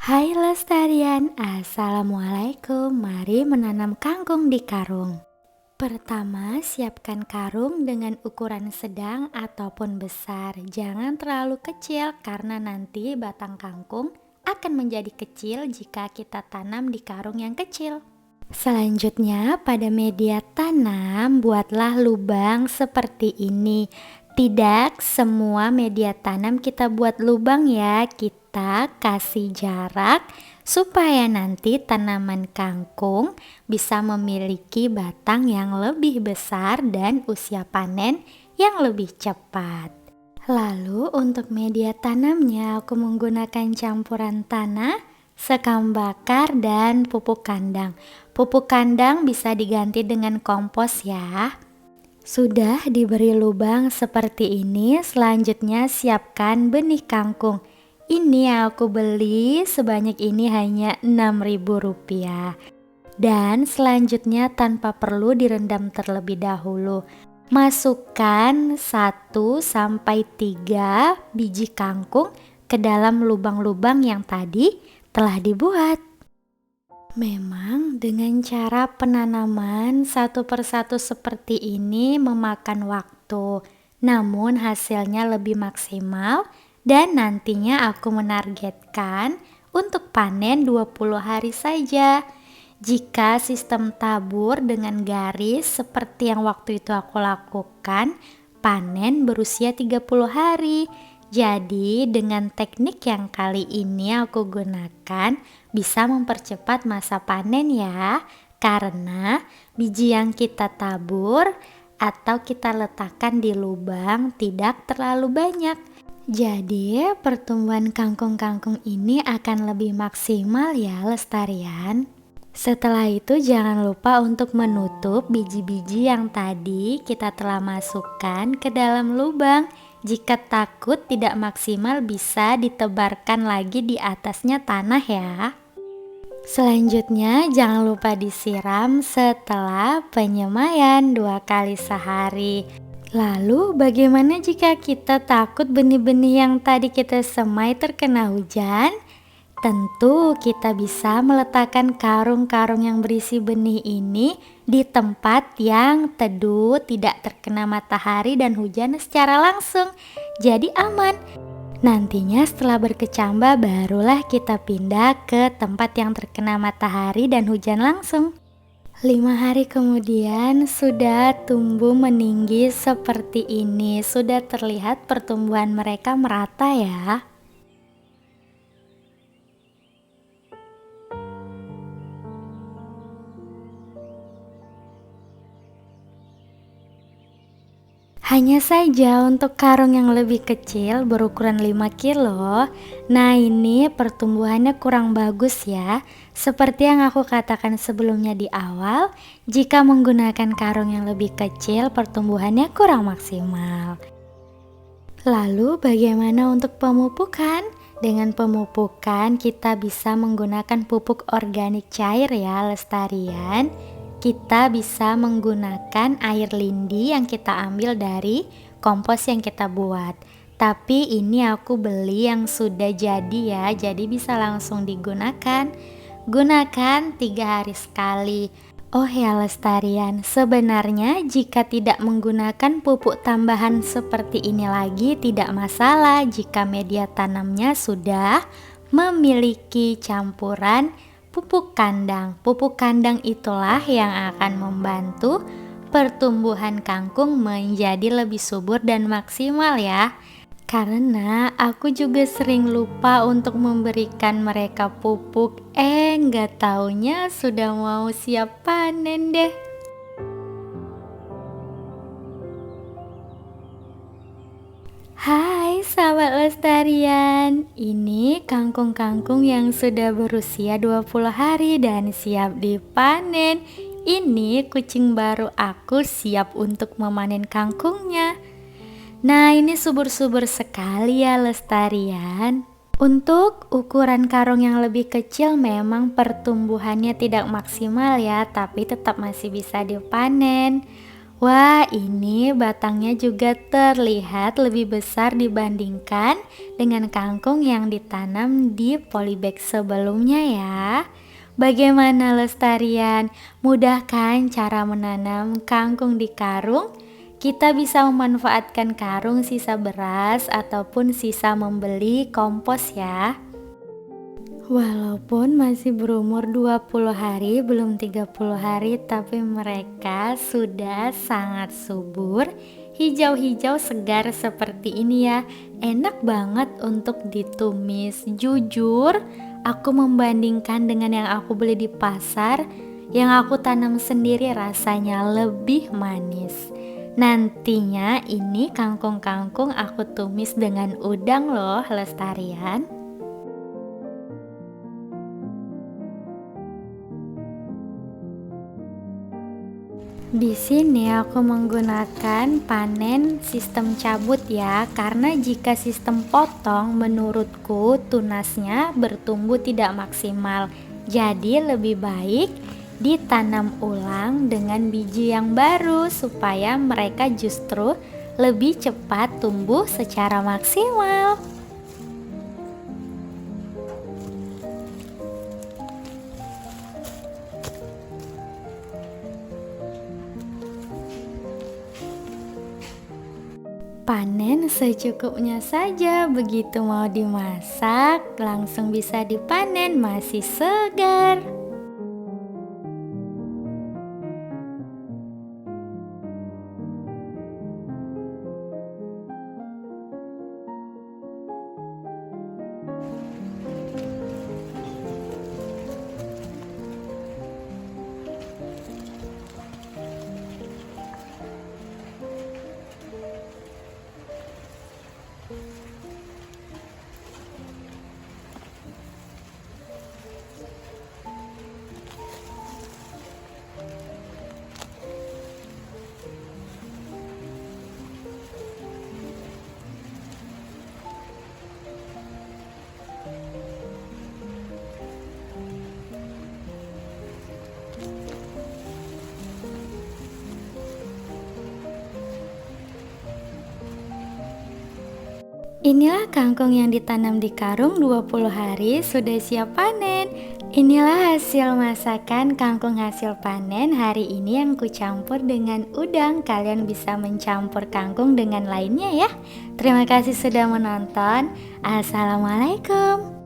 Hai Lestarian, Assalamualaikum. Mari menanam kangkung di karung. Pertama, siapkan karung dengan ukuran sedang ataupun besar. Jangan terlalu kecil karena nanti batang kangkung akan menjadi kecil jika kita tanam di karung yang kecil. Selanjutnya, pada media tanam, buatlah lubang seperti ini. Tidak semua media tanam kita buat lubang ya, kita kasih jarak supaya nanti tanaman kangkung bisa memiliki batang yang lebih besar dan usia panen yang lebih cepat. Lalu untuk media tanamnya aku menggunakan campuran tanah, sekam bakar, dan pupuk kandang. Pupuk kandang bisa diganti dengan kompos ya. Sudah diberi lubang seperti ini, selanjutnya siapkan benih kangkung. Ini yang aku beli sebanyak ini hanya Rp6.000. Dan selanjutnya tanpa perlu direndam terlebih dahulu. Masukkan 1-3 biji kangkung ke dalam lubang-lubang yang tadi telah dibuat. Memang dengan cara penanaman satu persatu seperti ini memakan waktu, namun hasilnya lebih maksimal dan nantinya aku menargetkan untuk panen 20 hari saja. Jika sistem tabur dengan garis seperti yang waktu itu aku lakukan, panen berusia 30 hari. Jadi dengan teknik yang kali ini aku gunakan bisa mempercepat masa panen ya. Karena biji yang kita tabur atau kita letakkan di lubang tidak terlalu banyak. Jadi pertumbuhan kangkung-kangkung ini akan lebih maksimal ya Lestarian. Setelah itu jangan lupa untuk menutup biji-biji yang tadi kita telah masukkan ke dalam lubang. Jika takut tidak maksimal bisa ditebarkan lagi di atasnya tanah ya. Selanjutnya jangan lupa disiram setelah penyemaian 2 kali sehari. Lalu bagaimana jika kita takut benih-benih yang tadi kita semai terkena hujan? Tentu kita bisa meletakkan karung-karung yang berisi benih ini di tempat yang teduh, tidak terkena matahari dan hujan secara langsung. Jadi aman. Nantinya setelah berkecambah barulah kita pindah ke tempat yang terkena matahari dan hujan langsung. 5 hari kemudian sudah tumbuh meninggi seperti ini. Sudah terlihat pertumbuhan mereka merata ya. Hanya saja untuk karung yang lebih kecil berukuran 5 kilo, nah ini pertumbuhannya kurang bagus ya. Seperti yang aku katakan sebelumnya di awal, jika menggunakan karung yang lebih kecil pertumbuhannya kurang maksimal. Lalu bagaimana untuk pemupukan? Dengan pemupukan kita bisa menggunakan pupuk organik cair ya Lestarian. Kita bisa menggunakan air lindi yang kita ambil dari kompos yang kita buat. Tapi ini aku beli yang sudah jadi ya, jadi bisa langsung digunakan. Gunakan 3 hari sekali. Oh ya Lestarian, sebenarnya jika tidak menggunakan pupuk tambahan seperti ini lagi tidak masalah jika media tanamnya sudah memiliki campuran pupuk kandang. Pupuk kandang itulah yang akan membantu pertumbuhan kangkung menjadi lebih subur dan maksimal ya. Karena aku juga sering lupa untuk memberikan mereka pupuk. Nggak taunya sudah mau siap panen deh. Hai sahabat Lestarian, ini kangkung-kangkung yang sudah berusia 20 hari dan siap dipanen. Ini kucing baru aku siap untuk memanen kangkungnya. Nah ini subur-subur sekali ya Lestarian. Untuk ukuran karung yang lebih kecil memang pertumbuhannya tidak maksimal ya, tapi tetap masih bisa dipanen. Wah, ini batangnya juga terlihat lebih besar dibandingkan dengan kangkung yang ditanam di polybag sebelumnya ya. Bagaimana Lestarian? Mudah kan cara menanam kangkung di karung? Kita bisa memanfaatkan karung sisa beras ataupun sisa membeli kompos ya. Walaupun masih berumur 20 hari, belum 30 hari, tapi mereka sudah sangat subur, hijau-hijau segar seperti ini ya. Enak banget untuk ditumis. Jujur, aku membandingkan dengan yang aku beli di pasar, yang aku tanam sendiri rasanya lebih manis. Nantinya ini kangkung-kangkung aku tumis dengan udang loh, Lestarian. Di sini aku menggunakan panen sistem cabut ya, karena jika sistem potong menurutku tunasnya bertumbuh tidak maksimal. Jadi lebih baik ditanam ulang dengan biji yang baru supaya mereka justru lebih cepat tumbuh secara maksimal. Panen secukupnya saja, begitu mau dimasak langsung bisa dipanen, masih segar. Inilah kangkung yang ditanam di karung 20 hari sudah siap panen. Inilah hasil masakan kangkung hasil panen hari ini yang kucampur dengan udang. Kalian bisa mencampur kangkung dengan lainnya ya. Terima kasih sudah menonton. Assalamualaikum.